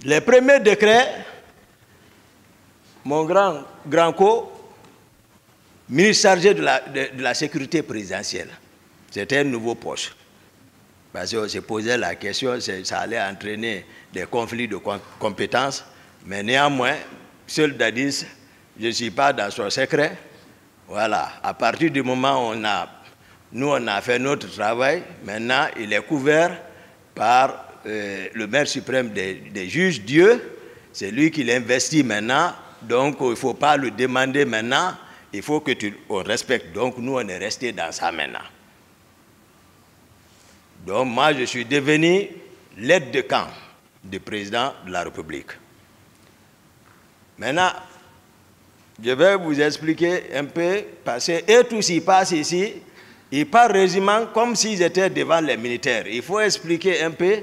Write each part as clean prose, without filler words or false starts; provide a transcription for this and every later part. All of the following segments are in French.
les premiers décrets, mon grand ministre chargé de la sécurité présidentielle, c'était un nouveau poste. Parce qu'on se posait la question, ça allait entraîner des conflits de compétences, mais néanmoins, seul Dadis, je ne suis pas dans son secret. Voilà, à partir du moment où on a fait notre travail, maintenant il est couvert par le maire suprême des juges, Dieu, c'est lui qui l'investit maintenant, donc il ne faut pas le demander maintenant, il faut qu'on respecte. Donc nous on est resté dans ça maintenant. Donc moi je suis devenu l'aide de camp du président de la République. Maintenant, je vais vous expliquer un peu, parce que eux tous ils passent ici, ils parlent régiment comme s'ils étaient devant les militaires. Il faut expliquer un peu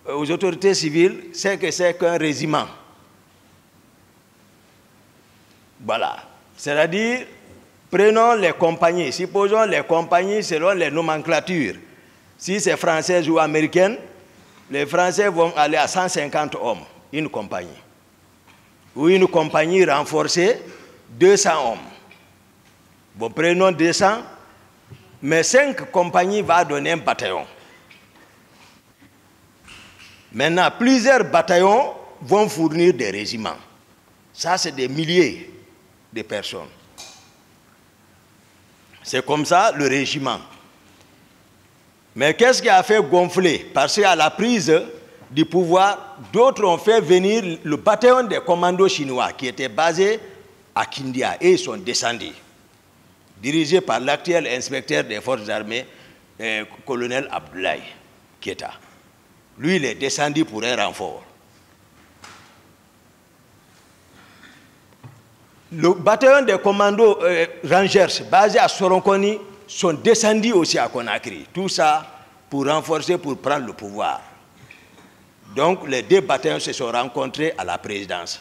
aux autorités civiles ce que c'est qu'un régiment. Voilà. C'est-à-dire, prenons les compagnies. Supposons les compagnies selon les nomenclatures. Si c'est française ou américaine, les Français vont aller à 150 hommes, une compagnie. Ou une compagnie renforcée, 200 hommes. Bon, prenons 200, mais 5 compagnies vont donner un bataillon. Maintenant, plusieurs bataillons vont fournir des régiments. Ça, c'est des milliers de personnes. C'est comme ça le régiment. Mais qu'est-ce qui a fait gonfler? Parce qu'à la prise du pouvoir, d'autres ont fait venir le bataillon des commandos chinois qui était basé à Kindia et ils sont descendus, dirigé par l'actuel inspecteur des forces armées, colonel Abdoulaye Keita. Lui, il est descendu pour un renfort. Le bataillon des commandos Rangers basé à Soronkoni sont descendus aussi à Conakry. Tout ça pour renforcer, pour prendre le pouvoir. Donc les deux bataillons se sont rencontrés à la présidence.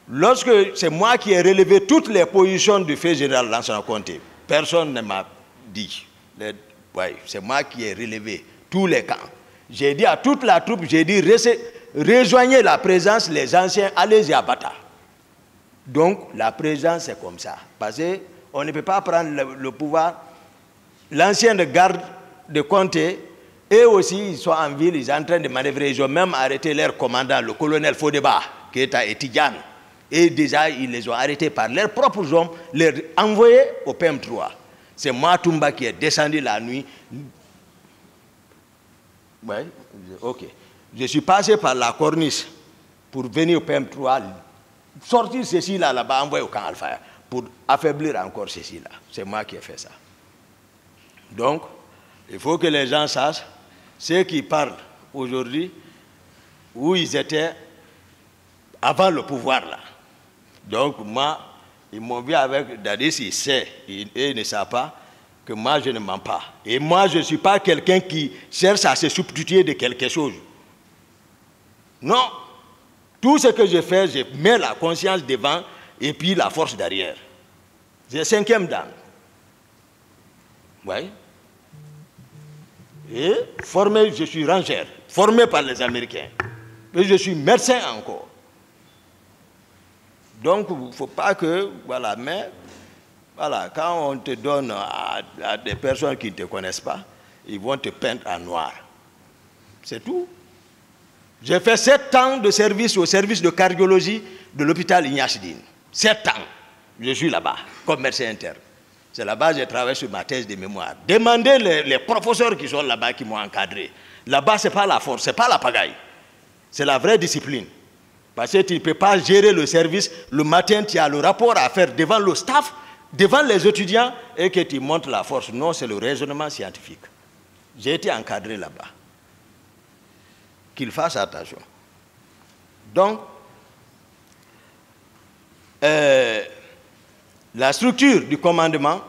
Lorsque c'est moi qui ai relevé toutes les positions du fait général Lansana Conté, personne ne m'a dit. C'est moi qui ai relevé tous les camps. J'ai dit à toute la troupe, j'ai dit rejoignez la présidence, les anciens, allez-y à Bata. Donc la présidence c'est comme ça. Parce qu'on ne peut pas prendre le pouvoir. L'ancienne garde de Conté, eux aussi, ils sont en ville, ils sont en train de manœuvrer. Ils ont même arrêté leur commandant, le colonel Fodeba, qui est à Etidjan. Et déjà, ils les ont arrêtés par leurs propres hommes, les envoyés au PM3. C'est moi, Toumba, qui est descendu la nuit. Oui, ok. Je suis passé par la corniche pour venir au PM3, sortir ceci là-bas, envoyer au camp Alpha, pour affaiblir encore ceci là. C'est moi qui ai fait ça. Donc, il faut que les gens sachent, ceux qui parlent aujourd'hui, où ils étaient avant le pouvoir là. Donc moi, ils m'ont vu avec Dadis, il sait, et il ne sait pas que moi je ne mens pas. Et moi je ne suis pas quelqu'un qui cherche à se substituer de quelque chose. Non. Tout ce que je fais, je mets la conscience devant et puis la force derrière. J'ai 5e dan. Oui. Et formé, je suis rangeur, formé par les Américains. Et je suis médecin encore. Donc, il ne faut pas que, voilà, mais, voilà, quand on te donne à des personnes qui ne te connaissent pas, ils vont te peindre en noir. C'est tout. J'ai fait 7 ans de service au service de cardiologie de l'hôpital Ignachdine. 7 ans. Je suis là-bas, comme médecin interne. C'est là-bas que j'ai travaillé sur ma thèse de mémoire. Demandez les professeurs qui sont là-bas, qui m'ont encadré. Là-bas, ce n'est pas la force, ce n'est pas la pagaille. C'est la vraie discipline. Parce que tu ne peux pas gérer le service. Le matin, tu as le rapport à faire devant le staff, devant les étudiants, et que tu montres la force. Non, c'est le raisonnement scientifique. J'ai été encadré là-bas. Qu'il fasse attention. Donc, la structure du commandement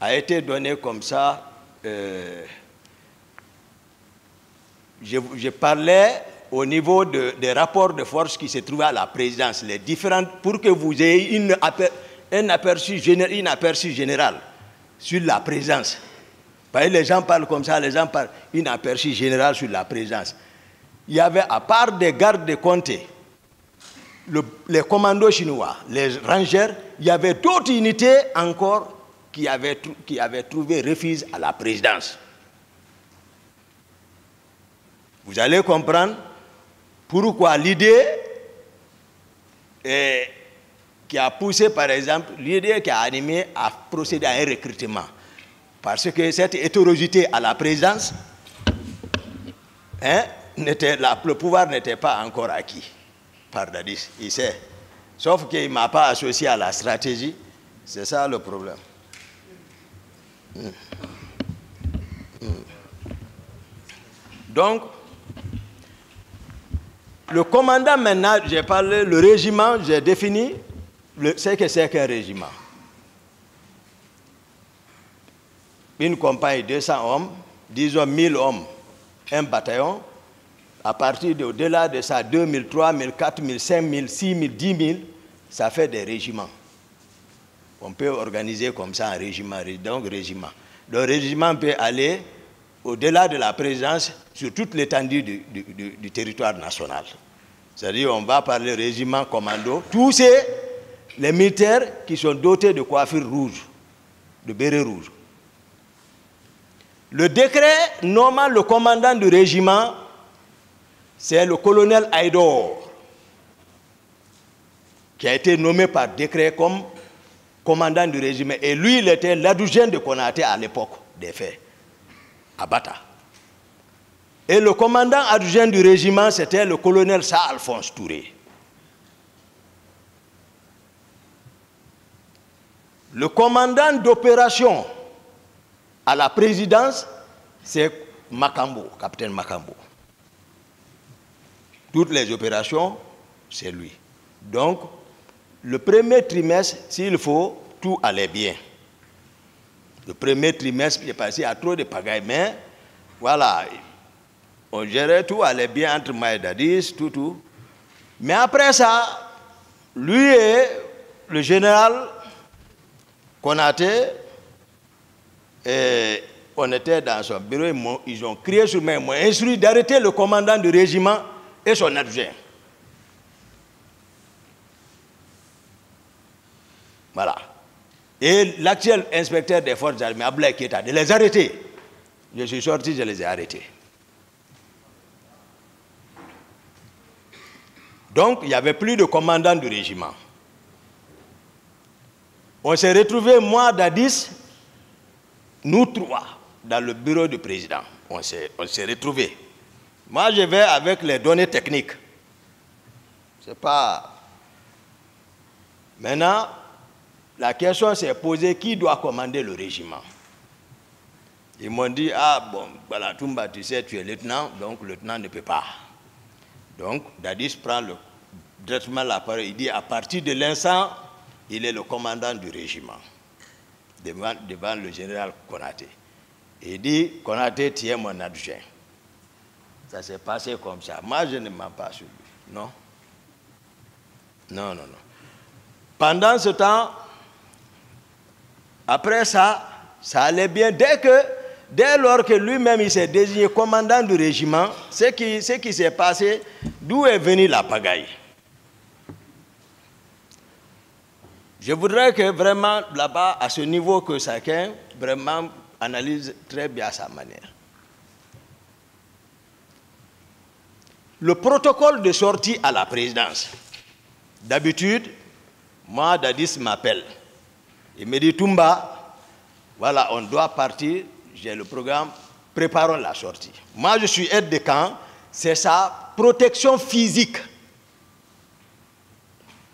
a été donnée comme ça. Je parlais au niveau des rapports de force qui se trouvaient à la présidence, les différentes, pour que vous ayez un aperçu général sur la présidence. Parce que les gens parlent comme ça, les gens parlent un aperçu général sur la présidence. il y avait, à part des gardes de comté, les commandos chinois, les rangers, il y avait d'autres unités encore qui avaient trouvé refuge à la présidence. Vous allez comprendre pourquoi l'idée qui a poussé, par exemple, l'idée qui a animé à procéder à un recrutement. Parce que cette hétérogénéité à la présidence, le pouvoir n'était pas encore acquis par Dadis. Il sait. Sauf qu'il ne m'a pas associé à la stratégie. C'est ça le problème. Donc, le commandant maintenant, j'ai parlé, le régiment, j'ai défini ce que c'est qu'un régiment. Une compagnie, 200 hommes, disons 1000 hommes, un bataillon. À partir d'au-delà de ça, 2000, 3000, 4000, 5000, 6000, 10 000, ça fait des régiments. On peut organiser comme ça un régiment, donc régiment. Le régiment peut aller au-delà de la présence sur toute l'étendue du territoire national. C'est-à-dire on va parler régiment, commando, tous les militaires qui sont dotés de coiffures rouges, de bérets rouges. Le décret nommant le commandant du régiment, c'est le colonel Aïdor, qui a été nommé par décret comme commandant du régiment. Et lui, il était l'adjoint de Konaté à l'époque des faits, à Bata. Et le commandant adjoint du régiment, c'était le colonel Sa-Alphonse Touré. Le commandant d'opération à la présidence, c'est Makambo, capitaine Makambo. Toutes les opérations, c'est lui. Donc, le premier trimestre, s'il faut, tout allait bien. Le premier trimestre, j'ai passé à trop de pagaille, mais voilà, on gérait, tout allait bien entre moi et Dadis, tout. Mais après ça, lui et le général Konaté, on était dans son bureau, ils ont crié sur moi, ils m'ont instruit d'arrêter le commandant du régiment et son adjoint. Voilà. Et l'actuel inspecteur des forces armées, Ablaï Keita, de les arrêter. Je suis sorti, je les ai arrêtés. Donc, il n'y avait plus de commandant du régiment. On s'est retrouvés, moi, Dadis, nous trois, dans le bureau du président. On s'est retrouvés. Moi, je vais avec les données techniques. C'est pas... Maintenant, la question s'est posée, qui doit commander le régiment? Ils m'ont dit, ah bon, voilà, Toumba, tu sais, tu es lieutenant, donc le lieutenant ne peut pas. Donc, Dadis prend directement la parole, il dit, à partir de l'instant, il est le commandant du régiment, devant le général Konaté. Il dit, Konaté, tu es mon adjoint. Ça s'est passé comme ça. Moi, je ne mens pas sur lui. Non. Non. Pendant ce temps, après ça, ça allait bien. Dès lors que lui-même il s'est désigné commandant du régiment, ce qui s'est passé, d'où est venue la pagaille? Je voudrais que vraiment, là-bas, à ce niveau, que chacun vraiment analyse très bien à sa manière. Le protocole de sortie à la présidence. D'habitude, moi, Dadis m'appelle. Il me dit, Toumba, voilà, on doit partir, j'ai le programme, préparons la sortie. Moi, je suis aide de camp, c'est sa protection physique.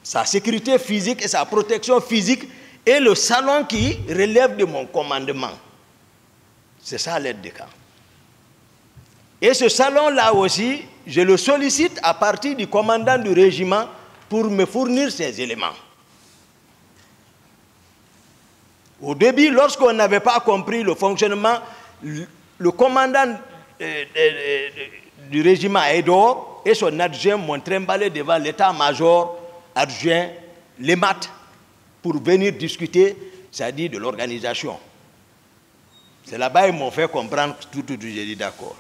Sa sécurité physique et sa protection physique est le salon qui relève de mon commandement. C'est ça l'aide de camp. Et ce salon-là aussi, je le sollicite à partir du commandant du régiment pour me fournir ces éléments. Au début, lorsqu'on n'avait pas compris le fonctionnement, le commandant du régiment Aïdor et son adjoint m'ont trimballé devant l'état-major adjoint, les maths, pour venir discuter, c'est-à-dire de l'organisation. C'est là-bas qu'ils m'ont fait comprendre tout, j'ai dit d'accord.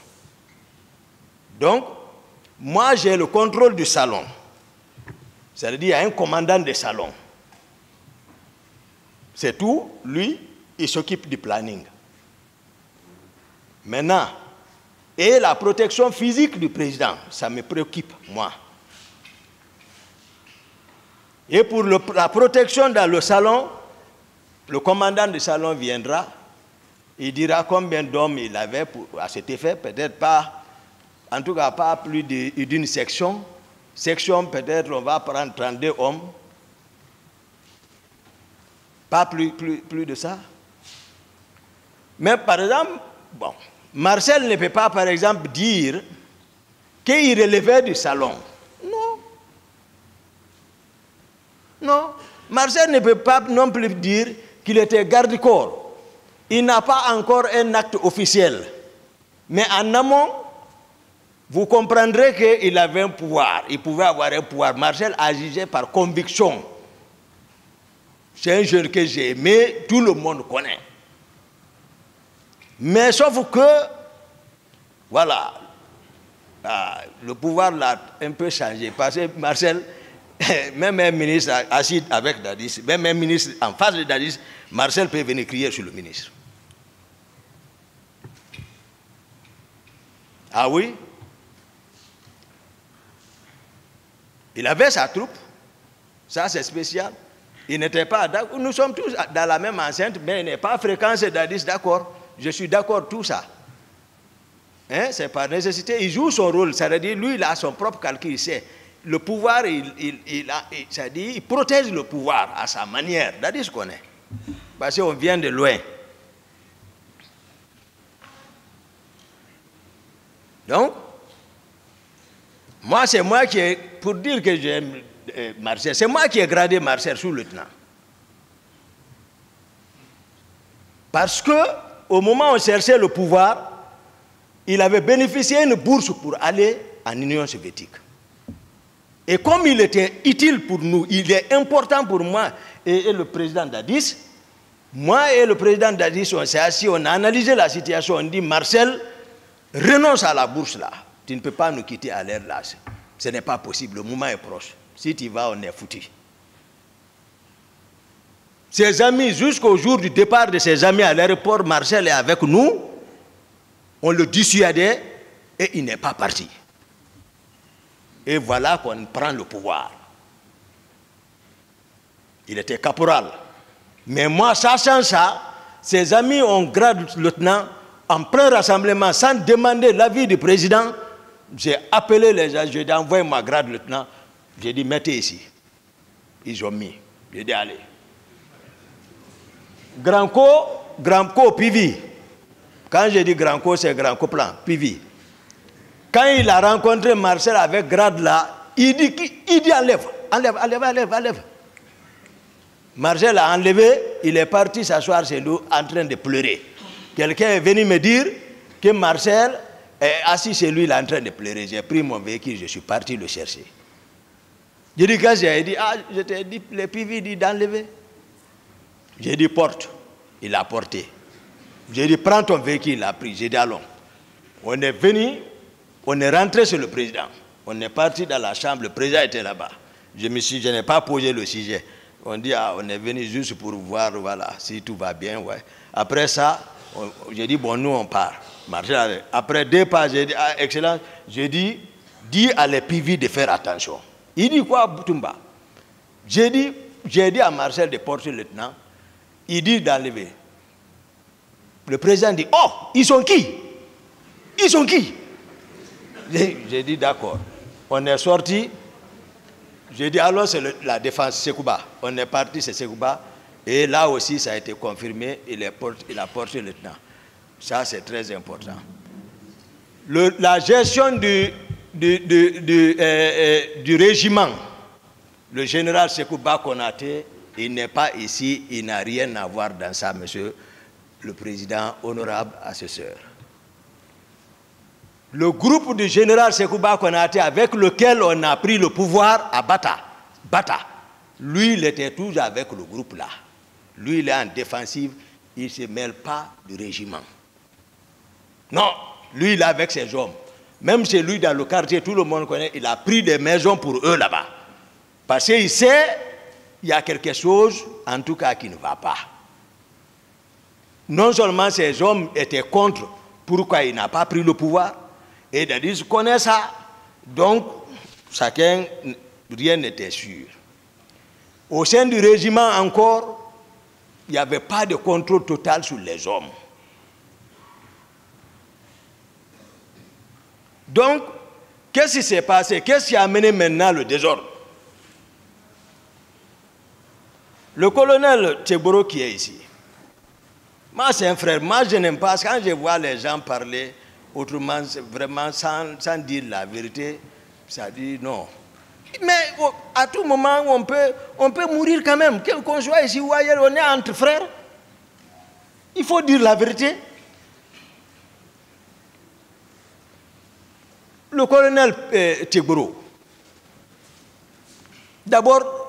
Donc, Moi, j'ai le contrôle du salon. C'est-à-dire qu'il y a un commandant de salon. C'est tout. Lui, il s'occupe du planning. Maintenant, et la protection physique du président, ça me préoccupe, moi. Et pour la protection dans le salon, le commandant du salon viendra, il dira combien d'hommes il avait à cet effet, peut-être pas, en tout cas pas plus d'une section. Section, peut-être on va prendre 32 hommes. Pas plus de ça. Mais par exemple, bon, Marcel ne peut pas par exemple dire qu'il relevait du salon. Non. Non. Marcel ne peut pas non plus dire qu'il était garde-corps. Il n'a pas encore un acte officiel. Mais en amont, vous comprendrez qu'il avait un pouvoir. Il pouvait avoir un pouvoir. Marcel agissait par conviction. C'est un jeune que j'ai aimé, tout le monde connaît. Mais sauf que, voilà, le pouvoir l'a un peu changé. Parce que Marcel, même un ministre assis avec Dadis, même un ministre en face de Dadis, Marcel peut venir crier sur le ministre. Ah oui? Il avait sa troupe. Ça, c'est spécial. Il n'était pas d'accord. Nous sommes tous dans la même enceinte, mais il n'est pas fréquent, c'est Dadis, d'accord. Je suis d'accord, tout ça. Hein? C'est par nécessité. Il joue son rôle. C'est-à-dire, lui, il a son propre calcul. Il sait. Le pouvoir, c'est-à-dire, il protège le pouvoir à sa manière. Dadis connaît. Parce qu'on vient de loin. Donc, moi, c'est moi qui ai, pour dire que j'aime Marcel, c'est moi qui ai gradé Marcel sous-lieutenant. Parce que, au moment où on cherchait le pouvoir, il avait bénéficié d'une bourse pour aller en Union soviétique. Et comme il était utile pour nous, il est important pour moi et le président Dadis, moi et le président Dadis, on s'est assis, on a analysé la situation, on dit Marcel, renonce à la bourse là. Tu ne peux pas nous quitter à l'air là. Ce n'est pas possible, le moment est proche. Si tu vas, on est foutu. Ses amis, jusqu'au jour du départ de ses amis à l'aéroport, Marcel est avec nous. On le dissuadait et il n'est pas parti. Et voilà qu'on prend le pouvoir. Il était caporal. Mais moi, sachant ça, ses amis ont grade lieutenant en plein rassemblement sans demander l'avis du président. J'ai appelé les gens, j'ai dit envoyez ma grade lieutenant. J'ai dit mettez ici. Ils ont mis. J'ai dit allez. Grand Co, Pivi. Quand j'ai dit Grand Co, c'est Grand Co plan, Pivi. Quand il a rencontré Marcel avec grade là, il dit enlève. Marcel a enlevé, il est parti s'asseoir chez nous en train de pleurer. Quelqu'un est venu me dire que Marcel est assis chez lui, il est en train de pleurer. J'ai pris mon véhicule, je suis parti le chercher. J'ai dit, quand j'ai dit, je t'ai dit, le PV dit d'enlever. J'ai dit, porte. Il a porté. J'ai dit, prends ton véhicule, il a pris. J'ai dit, allons. On est venu, on est rentré sur le président. On est parti dans la chambre, le président était là-bas. Je n'ai pas posé le sujet. On dit, on est venu juste pour voir, voilà, si tout va bien, ouais. Après ça, j'ai dit, bon, nous, on part. Après 2 pas, j'ai dit, excellent, j'ai dit, dis à les PV de faire attention. Il dit quoi, Boutoumba? J'ai dit à Marcel de porter le lieutenant, il dit d'enlever. Le président dit, oh, ils sont qui? Ils sont qui? J'ai dit d'accord. On est sorti. J'ai dit alors c'est la défense Sekouba. On est parti, c'est Sekouba. Et là aussi, ça a été confirmé. Il a porté le lieutenant. Ça, c'est très important. La gestion du régiment, le général Sekouba Konaté, il n'est pas ici, il n'a rien à voir dans ça, monsieur le président, honorable assesseur. Le groupe du général Sekouba Konaté avec lequel on a pris le pouvoir à Bata, lui, il était toujours avec le groupe là. Lui, il est en défensive, il ne se mêle pas du régiment. Non, lui, il est avec ses hommes. Même chez lui, dans le quartier, tout le monde connaît, il a pris des maisons pour eux là-bas. Parce qu'il sait, il y a quelque chose, en tout cas, qui ne va pas. Non seulement ces hommes étaient contre pourquoi il n'a pas pris le pouvoir, et Dadis connaît ça, donc chacun, rien n'était sûr. Au sein du régiment encore, il n'y avait pas de contrôle total sur les hommes. Donc, qu'est-ce qui s'est passé? Qu'est-ce qui a amené maintenant le désordre? Le colonel Tcheboro qui est ici, moi c'est un frère, moi je n'aime pas, quand je vois les gens parler autrement, vraiment sans dire la vérité, ça dit non. Mais à tout moment, on peut mourir quand même, qu'on soit ici ou ailleurs, on est entre frères. Il faut dire la vérité. Le colonel Tcheboro, d'abord,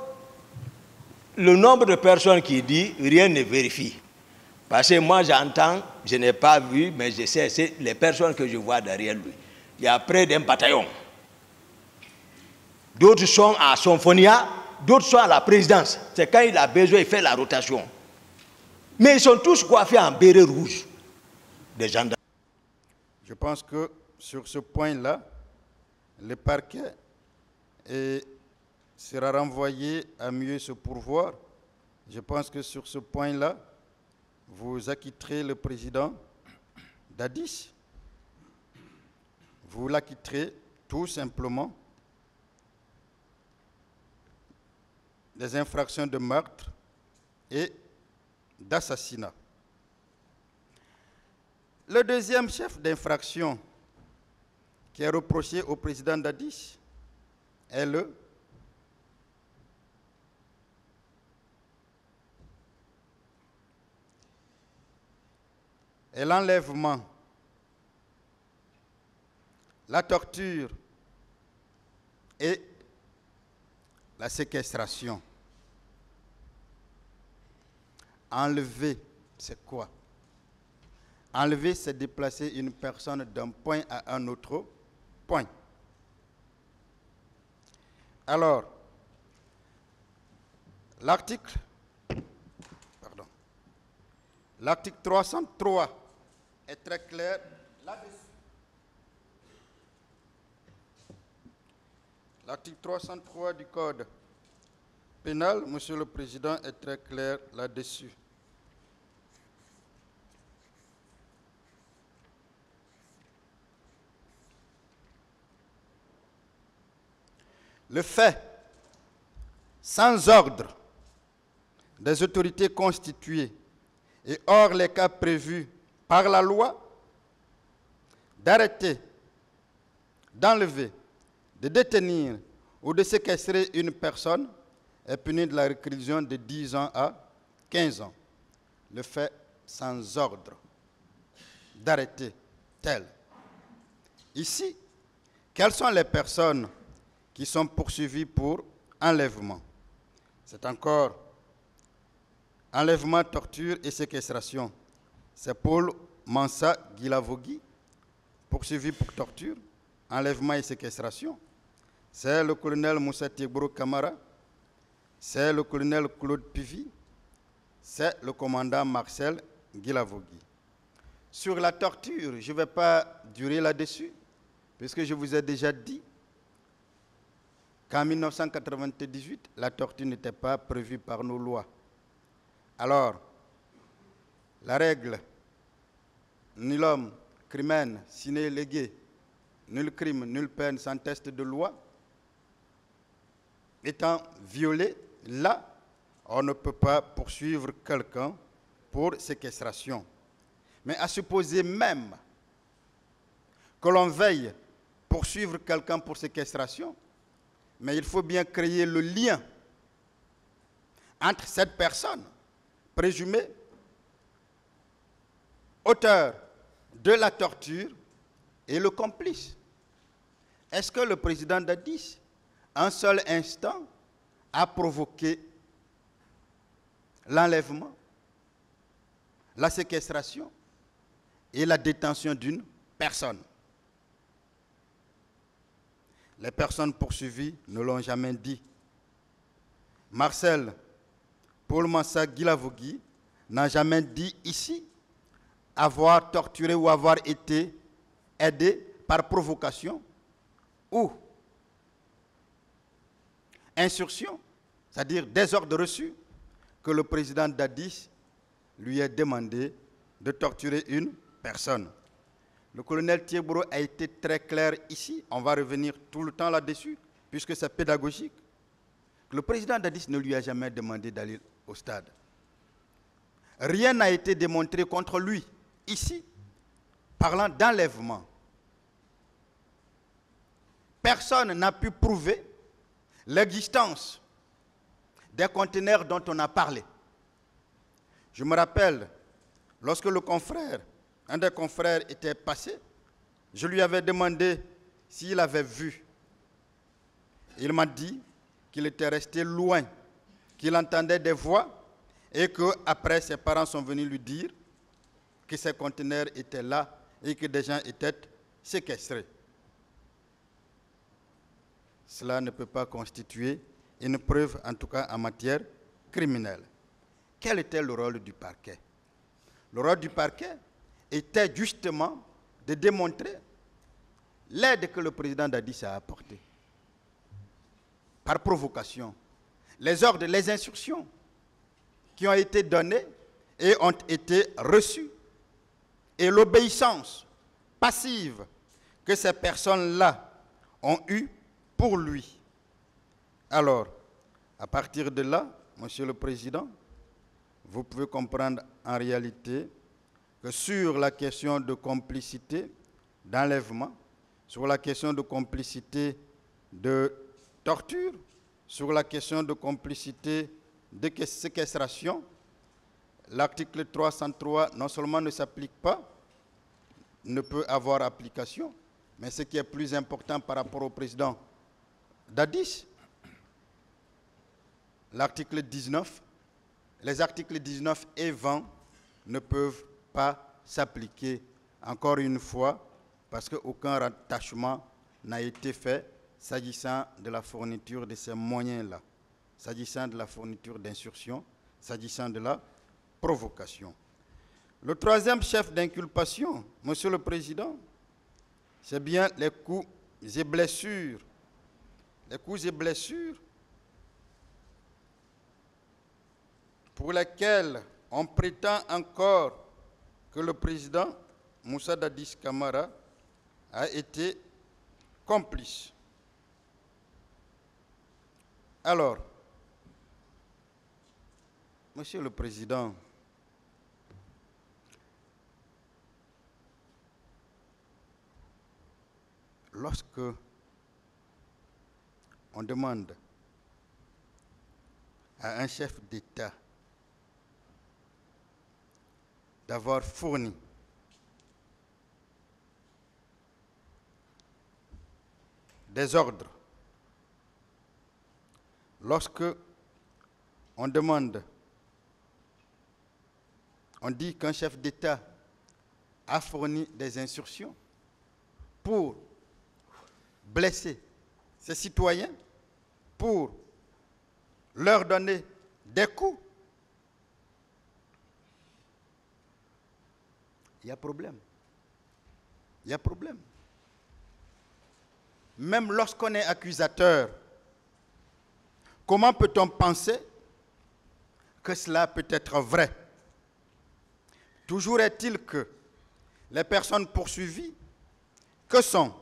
le nombre de personnes qui disent rien ne vérifie. Parce que moi j'entends, je n'ai pas vu, mais je sais, c'est les personnes que je vois derrière lui. Il y a près d'un bataillon. D'autres sont à Symphonia, d'autres sont à la présidence. C'est quand il a besoin, il fait la rotation. Mais ils sont tous coiffés en béret rouge, des gendarmes. Je pense que sur ce point-là, le parquet sera renvoyé à mieux se pourvoir. Je pense que sur ce point-là, vous acquitterez le président Dadis. Vous l'acquitterez tout simplement des infractions de meurtre et d'assassinat. Le deuxième chef d'infraction qui est reproché au président Dadis est l'enlèvement, la torture et la séquestration. Enlever, c'est quoi? Enlever, c'est déplacer une personne d'un point à un autre point. Alors, l'article 303 est très clair là-dessus. L'article 303 du Code pénal, Monsieur le Président, est très clair là-dessus. Le fait, sans ordre des autorités constituées et hors les cas prévus par la loi, d'arrêter, d'enlever, de détenir ou de séquestrer une personne est puni de la réclusion de 10 ans à 15 ans. Le fait sans ordre d'arrêter tel. Ici, quelles sont les personnes qui sont poursuivies pour enlèvement? C'est encore enlèvement, torture et séquestration. C'est Paul Mansa Guilavogui, poursuivi pour torture, enlèvement et séquestration. C'est le colonel Moussa Tcheboro Kamara. C'est le colonel Claude Pivi. C'est le commandant Marcel Guilavogui. Sur la torture, je ne vais pas durer là-dessus, puisque je vous ai déjà dit qu'en 1998, la torture n'était pas prévue par nos lois. Alors, la règle, nul homme, crimen, sine lege, nul crime, nulle peine sans test de loi, étant violée, là, on ne peut pas poursuivre quelqu'un pour séquestration. Mais à supposer même que l'on veille poursuivre quelqu'un pour séquestration, mais il faut bien créer le lien entre cette personne présumée auteur de la torture et le complice. Est-ce que le président Dadis, un seul instant, a provoqué l'enlèvement, la séquestration et la détention d'une personne? Les personnes poursuivies ne l'ont jamais dit. Marcel Paul Massa Guilavogui n'a jamais dit ici avoir torturé ou avoir été aidé par provocation ou insurrection, c'est-à-dire désordre reçu, que le président Dadis lui ait demandé de torturer une personne. Le colonel Thiebro a été très clair ici, on va revenir tout le temps là-dessus, puisque c'est pédagogique. Le président Dadis ne lui a jamais demandé d'aller au stade. Rien n'a été démontré contre lui, ici, parlant d'enlèvement. Personne n'a pu prouver l'existence des conteneurs dont on a parlé. Je me rappelle, lorsque un des confrères était passé, je lui avais demandé s'il avait vu. Il m'a dit qu'il était resté loin, qu'il entendait des voix et qu'après ses parents sont venus lui dire que ces conteneurs étaient là et que des gens étaient séquestrés. Cela ne peut pas constituer une preuve, en tout cas en matière criminelle. Quel était le rôle du parquet? Le rôle du parquet était justement de démontrer l'aide que le président Dadis a apportée par provocation, les ordres, les instructions qui ont été données et ont été reçues, et l'obéissance passive que ces personnes-là ont eue pour lui. Alors, à partir de là, Monsieur le Président, vous pouvez comprendre en réalité que sur la question de complicité d'enlèvement, sur la question de complicité de torture, sur la question de complicité de séquestration, l'article 303 non seulement ne s'applique pas, ne peut avoir application, mais ce qui est plus important par rapport au président Dadis, l'article 19, les articles 19 et 20 ne peuvent pas s'appliquer, encore une fois, parce qu'aucun rattachement n'a été fait s'agissant de la fourniture de ces moyens-là, s'agissant de la fourniture d'insurrection, s'agissant de la provocation. Le troisième chef d'inculpation, Monsieur le Président, c'est bien les coups et blessures. Les coups et blessures pour lesquels on prétend encore que le président Moussa Dadis Camara a été complice. Alors, Monsieur le Président, lorsque on demande à un chef d'État d'avoir fourni des ordres, lorsque on dit qu'un chef d'État a fourni des instructions pour blesser ses citoyens, pour leur donner des coups, il y a problème. Il y a problème. Même lorsqu'on est accusateur, comment peut-on penser que cela peut être vrai? Toujours est-il que les personnes poursuivies, que sont,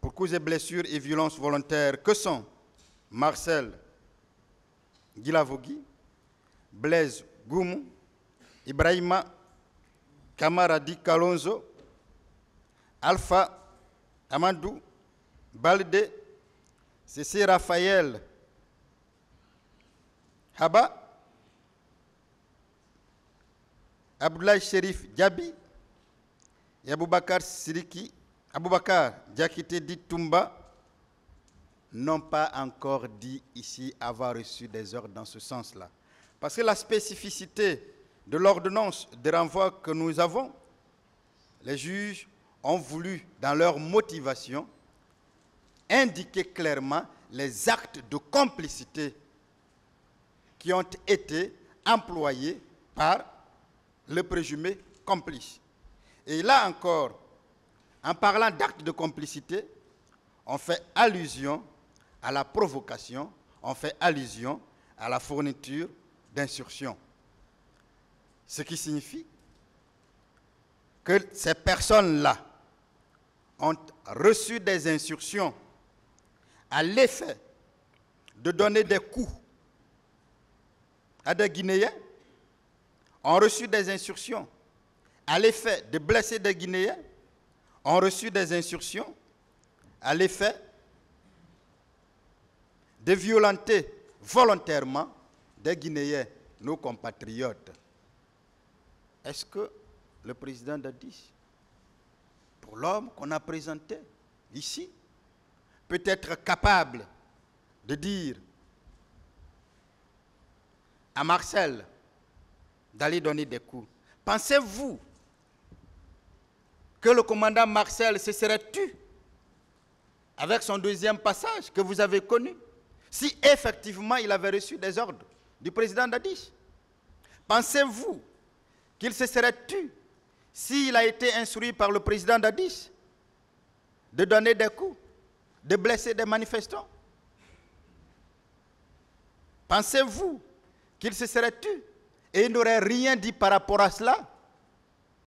pour causes et blessures et violences volontaires, que sont Marcel Guilavogui, Blaise Goumou, Ibrahima Kamaradi Kalonzo, Alpha Amadou Balde, Cécile Raphaël Haba, Abdoulaye Sherif Diaby et Aboubakar Siriki, Aboubakar Diakité dit Toumba, n'ont pas encore dit ici avoir reçu des ordres dans ce sens-là. Parce que la spécificité de l'ordonnance de renvoi que nous avons, les juges ont voulu, dans leur motivation, indiquer clairement les actes de complicité qui ont été employés par le présumé complice. Et là encore, en parlant d'actes de complicité, on fait allusion à la provocation, on fait allusion à la fourniture d'insursions. Ce qui signifie que ces personnes-là ont reçu des instructions à l'effet de donner des coups à des Guinéens, ont reçu des instructions à l'effet de blesser des Guinéens, ont reçu des instructions à l'effet de violenter volontairement des Guinéens, nos compatriotes. Est-ce que le président Dadis, pour l'homme qu'on a présenté ici, peut être capable de dire à Marcel d'aller donner des coups? Pensez-vous que le commandant Marcel se serait tu avec son deuxième passage que vous avez connu, si effectivement il avait reçu des ordres du président Dadis? Pensez-vous qu'il se serait tu s'il a été instruit par le président Dadis de donner des coups, de blesser des manifestants? Pensez-vous qu'il se serait tu et il n'aurait rien dit par rapport à cela?